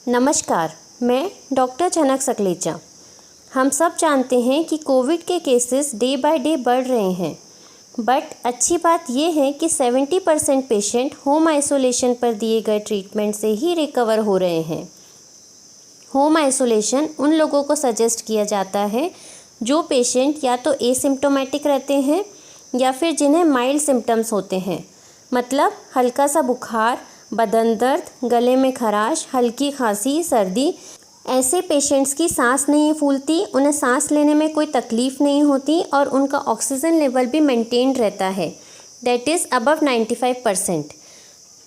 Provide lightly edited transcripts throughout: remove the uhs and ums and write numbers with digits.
नमस्कार, मैं डॉक्टर जनक सकलेचा। हम सब जानते हैं कि कोविड के केसेस डे बाय डे बढ़ रहे हैं, बट अच्छी बात यह है कि 70% पेशेंट होम आइसोलेशन पर दिए गए ट्रीटमेंट से ही रिकवर हो रहे हैं। होम आइसोलेशन उन लोगों को सजेस्ट किया जाता है जो पेशेंट या तो एसिम्प्टोमेटिक रहते हैं या फिर जिन्हें माइल्ड सिम्टम्स होते हैं, मतलब हल्का सा बुखार, बदन दर्द, गले में खराश, हल्की खांसी, सर्दी। ऐसे पेशेंट्स की सांस नहीं फूलती, उन्हें सांस लेने में कोई तकलीफ़ नहीं होती और उनका ऑक्सीजन लेवल भी मेंटेन रहता है, दैट इज़ अबव 95%।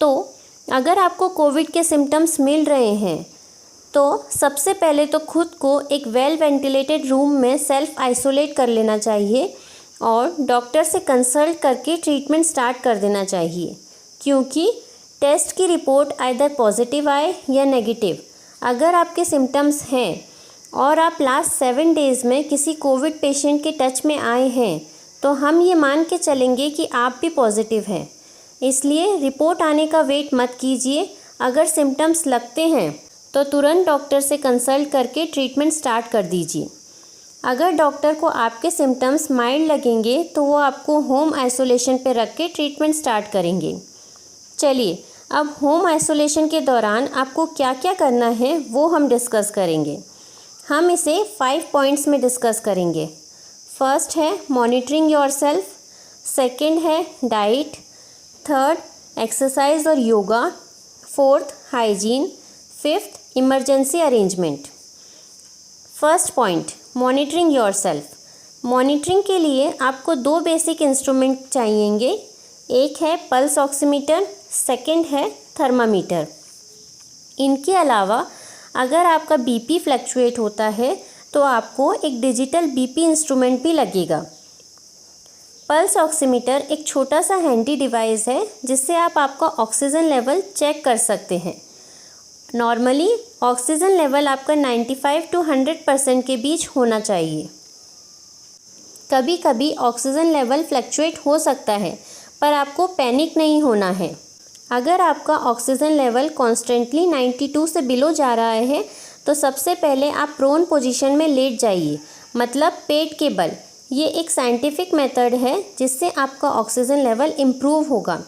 तो अगर आपको कोविड के सिम्टम्स मिल रहे हैं तो सबसे पहले तो खुद को एक वेल वेंटिलेटेड रूम में सेल्फ आइसोलेट कर लेना चाहिए और डॉक्टर से कंसल्ट करके ट्रीटमेंट स्टार्ट कर देना चाहिए, क्योंकि टेस्ट की रिपोर्ट आइदर पॉजिटिव आए या नेगेटिव। अगर आपके सिम्टम्स हैं और आप लास्ट 7 डेज़ में किसी कोविड पेशेंट के टच में आए हैं तो हम ये मान के चलेंगे कि आप भी पॉजिटिव हैं। इसलिए रिपोर्ट आने का वेट मत कीजिए। अगर सिम्टम्स लगते हैं तो तुरंत डॉक्टर से कंसल्ट करके ट्रीटमेंट स्टार्ट कर दीजिए। अगर डॉक्टर को आपके सिम्टम्स माइल्ड लगेंगे तो वो आपको होम आइसोलेशन पे रख के ट्रीटमेंट स्टार्ट करेंगे। चलिए, अब होम आइसोलेशन के दौरान आपको क्या क्या करना है वो हम डिस्कस करेंगे। हम इसे 5 पॉइंट्स में डिस्कस करेंगे। फर्स्ट है मॉनिटरिंग योरसेल्फ, सेकंड है डाइट, थर्ड एक्सरसाइज और yoga, fourth hygiene, fifth emergency arrangement. First point, monitoring yourself. Monitoring के लिए आपको 2 बेसिक इंस्ट्रूमेंट चाहिएंगे। एक है पल्स ऑक्सीमीटर, सेकंड है थर्मामीटर। इनके अलावा अगर आपका बीपी फ्लक्चुएट होता है तो आपको एक डिजिटल बीपी इंस्ट्रूमेंट भी लगेगा। पल्स ऑक्सीमीटर एक छोटा सा हैंडी डिवाइस है जिससे आप आपका ऑक्सीजन लेवल चेक कर सकते हैं। नॉर्मली ऑक्सीजन लेवल आपका 95 to 100% के बीच होना चाहिए। कभी कभी ऑक्सीजन लेवल फ्लक्चुएट हो सकता है, पर आपको पैनिक नहीं होना है। अगर आपका ऑक्सीजन लेवल कॉन्स्टेंटली 92 से बिलो जा रहा है तो सबसे पहले आप प्रोन पोजीशन में लेट जाइए, मतलब पेट के बल। ये एक साइंटिफिक मेथड है जिससे आपका ऑक्सीजन लेवल इम्प्रूव होगा।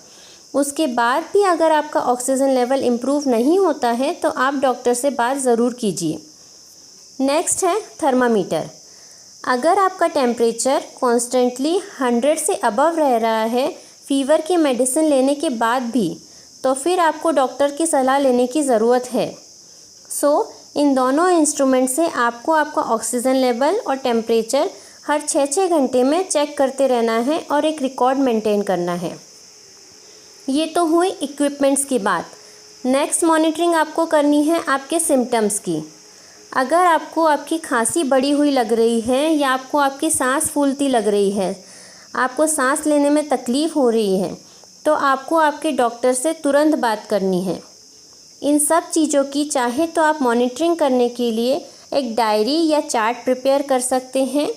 उसके बाद भी अगर आपका ऑक्सीजन लेवल इम्प्रूव नहीं होता है तो आप डॉक्टर से बात ज़रूर कीजिए। नेक्स्ट है थर्मामीटर। अगर आपका टेम्परेचर कॉन्स्टेंटली 100 से अबव रह रहा है फीवर की मेडिसिन लेने के बाद भी, तो फिर आपको डॉक्टर की सलाह लेने की ज़रूरत है। इन दोनों इंस्ट्रूमेंट से आपको आपका ऑक्सीजन लेवल और टेम्परेचर हर 6-6 घंटे में चेक करते रहना है और एक रिकॉर्ड मेंटेन करना है। ये तो हुई इक्विपमेंट्स की बात। नेक्स्ट मॉनिटरिंग आपको करनी है आपके सिम्टम्स की। अगर आपको आपकी खांसी बढ़ी हुई लग रही है या आपको आपकी सांस फूलती लग रही है, आपको सांस लेने में तकलीफ़ हो रही है, तो आपको आपके डॉक्टर से तुरंत बात करनी है। इन सब चीज़ों की चाहे तो आप मॉनिटरिंग करने के लिए एक डायरी या चार्ट प्रिपेयर कर सकते हैं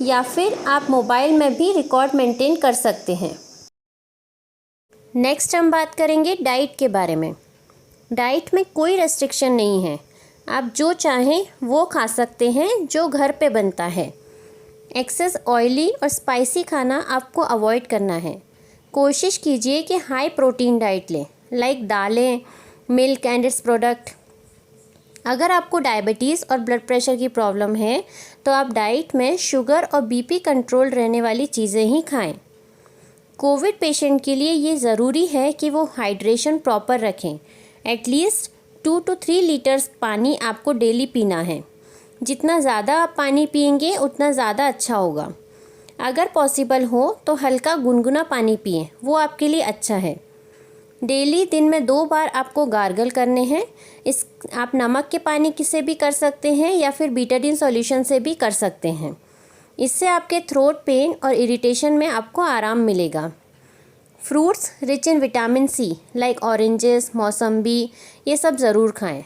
या फिर आप मोबाइल में भी रिकॉर्ड मेंटेन कर सकते हैं। नेक्स्ट हम बात करेंगे डाइट के बारे में। डाइट में कोई रेस्ट्रिक्शन नहीं है, आप जो चाहें वो खा सकते हैं जो घर पे बनता है। एक्सेस ऑयली और स्पाइसी खाना आपको अवॉइड करना है। कोशिश कीजिए कि हाई प्रोटीन डाइट लें, लाइक दालें, मिल्क एंड इट्स प्रोडक्ट। अगर आपको डायबिटीज़ और ब्लड प्रेशर की प्रॉब्लम है तो आप डाइट में शुगर और बीपी कंट्रोल रहने वाली चीज़ें ही खाएं। कोविड पेशेंट के लिए ये ज़रूरी है कि वो हाइड्रेशन प्रॉपर रखें। एटलीस्ट 2 to 3 लीटर्स पानी आपको डेली पीना है। जितना ज़्यादा आप पानी पिएंगे उतना ज़्यादा अच्छा होगा। अगर पॉसिबल हो तो हल्का गुनगुना पानी पिएं, वो आपके लिए अच्छा है। डेली दिन में 2 बार आपको गार्गल करने हैं। आप नमक के पानी से भी कर सकते हैं या फिर बीटाडीन सॉल्यूशन से भी कर सकते हैं। इससे आपके थ्रोट पेन और इरिटेशन में आपको आराम मिलेगा। Fruits rich in vitamin C like oranges, मौसम्बी, ये सब ज़रूर खाएं।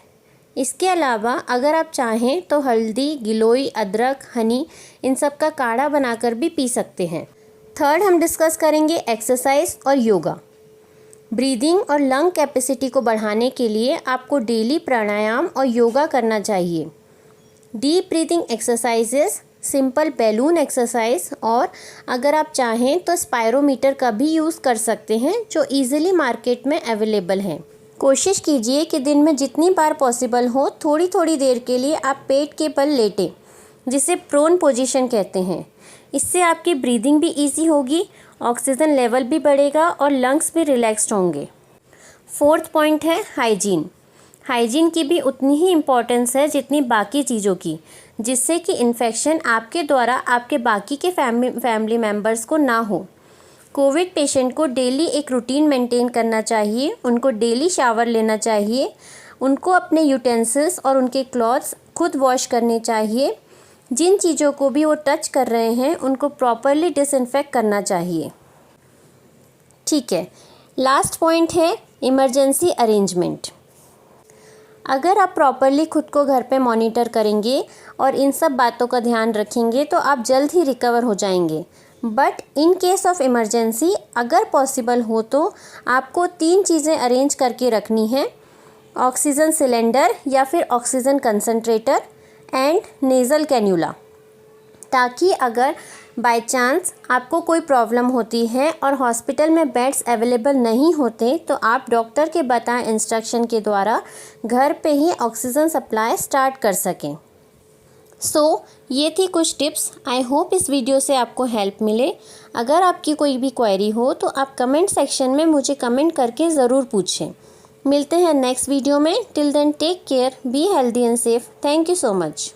इसके अलावा अगर आप चाहें तो हल्दी, गिलोय, अदरक, हनी, इन सब का काढ़ा बनाकर भी पी सकते हैं। थर्ड हम डिस्कस करेंगे एक्सरसाइज और योगा। ब्रीदिंग और लंग कैपेसिटी को बढ़ाने के लिए आपको डेली प्राणायाम और योगा करना चाहिए। Deep breathing exercises, simple balloon exercise और अगर आप चाहें तो स्पायरोमीटर का भी यूज़ कर सकते हैं जो इजीली मार्केट में अवेलेबल हैं। कोशिश कीजिए कि दिन में जितनी बार पॉसिबल हो थोड़ी थोड़ी देर के लिए आप पेट के बल लेटें, जिसे प्रोन पोजीशन कहते हैं। इससे आपकी ब्रीदिंग भी इजी होगी, ऑक्सीजन लेवल भी बढ़ेगा और लंग्स भी रिलैक्स्ड होंगे। 4th पॉइंट है हाइजीन। हाइजीन की भी उतनी ही इम्पोर्टेंस है जितनी बाकी चीज़ों की, जिससे कि इन्फेक्शन आपके द्वारा आपके बाकी के फैमिली मेम्बर्स को ना हो। कोविड पेशेंट को डेली एक रूटीन मेंटेन करना चाहिए, उनको डेली शावर लेना चाहिए, उनको अपने यूटेंसिल्स और उनके क्लॉथ्स खुद वॉश करने चाहिए। जिन चीज़ों को भी वो टच कर रहे हैं उनको प्रॉपरली डिसइंफेक्ट करना चाहिए। ठीक है, लास्ट पॉइंट है इमरजेंसी अरेंजमेंट। अगर आप प्रॉपरली खुद को घर पे मॉनिटर करेंगे और इन सब बातों का ध्यान रखेंगे तो आप जल्द ही रिकवर हो जाएंगे। But in case of emergency अगर पॉसिबल हो तो आपको 3 चीज़ें अरेंज करके रखनी है: ऑक्सीजन सिलेंडर या फिर oxygen concentrator and nasal cannula, ताकि अगर बाय चांस आपको कोई प्रॉब्लम होती है और हॉस्पिटल में बेड्स अवेलेबल नहीं होते तो आप डॉक्टर के बताए इंस्ट्रक्शन के द्वारा घर पे ही ऑक्सीजन सप्लाई स्टार्ट कर सकें। ये थी कुछ टिप्स। आई होप इस वीडियो से आपको हेल्प मिले। अगर आपकी कोई भी क्वेरी हो तो आप कमेंट सेक्शन में मुझे कमेंट करके ज़रूर पूछें। मिलते हैं नेक्स्ट वीडियो में। Till then take care, be healthy and safe. Thank you so much.